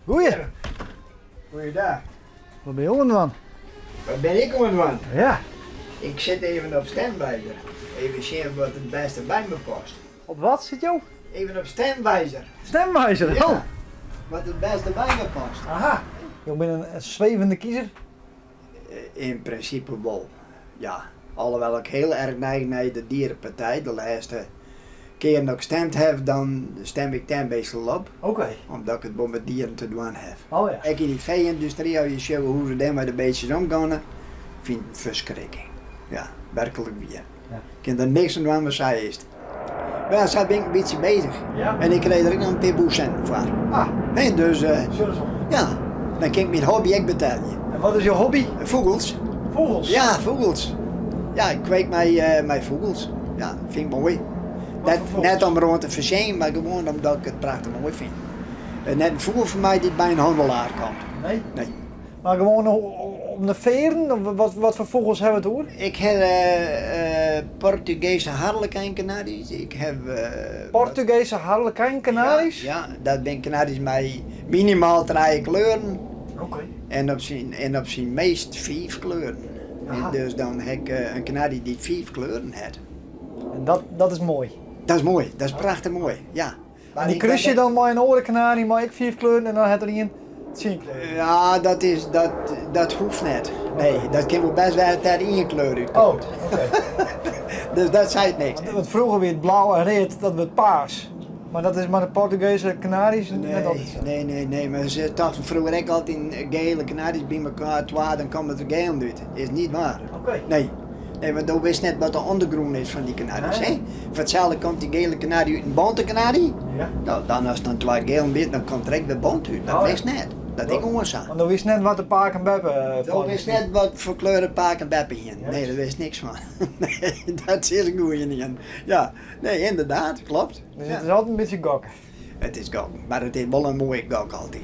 Goeie. Goeiedag. Wat ben je onder man? Wat ben ik aan het doen? Ja. Ik zit even op stemwijzer. Even zien wat het beste bij me past. Op wat zit jou? Even op stemwijzer. Stemwijzer. Ja. Oh. Wat het beste bij me past. Aha. Je bent een zwevende kiezer. In principe wel. Ja. Alhoewel ik heel erg neig naar de dierenpartij. De laatste keer dat ik gestemd heb, dan stem ik ten meestal op. Oké. Omdat ik het wel met dieren te doen heb. Oh ja. Ik in die vee-industrie, als je ziet hoe ze daar met de beestjes omgaan, vind ik het verschrikking. Ja, werkelijk weer. Ja. Ik kan er niks aan doen wat zij is. Maar zo ben ik een beetje bezig. Ja. En ik kreeg er ook nog een paar cent voor. Ah. Nee, dus Zullen ze. ja, dan kan ik mijn hobby ook betalen. En wat is je hobby? Vogels. Vogels. Ja, vogels. Ja, ik kweek mijn vogels. Ja, vind ik mooi. Wat voor vogels? Net om rond te verzeen, maar gewoon omdat ik het prachtig mooi vind. Net een vogel voor mij die bij een handelaar komt. Nee? Nee. Maar gewoon om de veren? Of wat voor vogels hebben we het hoor? Ik heb Portugese harlekijnkanarisch. Ik heb... Portugese harlekijn-kanaries? Ja, dat ben kanarisch met minimaal 3 kleuren. Oké. En op zijn meest 5 kleuren. Aha. En dus dan heb ik een kanarie die 5 kleuren heeft. En dat is mooi. Dat is mooi, dat is prachtig mooi, ja. En die krus je dan maar een orenkanarie, maar ik 4 kleuren en dan heb je er een 10 kleuren. Ja, dat hoeft niet. Nee, dat kan wel best wel daar in kleur uit. Oh, oké. Dus dat zei het niks. Want vroeger weer het blauw en red, dat werd paars. Maar dat is maar de Portugese Canaries net altijd zo. Nee, maar ze dachten vroeger ik altijd in gele kanaries bij elkaar, dan komt het er geel uit. Dat is niet waar. Oké. Nee, want dan wist net wat de ondergrond is van die kanaries. Nee. Hè? Voor hetzelfde komt die gele kanarie uit een bonte kanarie. Ja. Nou, dan als het dan 2 geel bent, dan komt er echt weer bont uit. Dat Oh, ja. wist net. Dat ik gewoon zo. Want dan wist net wat de paak en beppen Dat wist net wat voor kleuren paak en beppen hier. Ja. Nee, daar wist niks van. Nee, dat is een goeie niet. Ja, nee, inderdaad, klopt. Dus Ja. het is altijd een beetje gokken. Het is gok, maar het is wel een mooie gok altijd.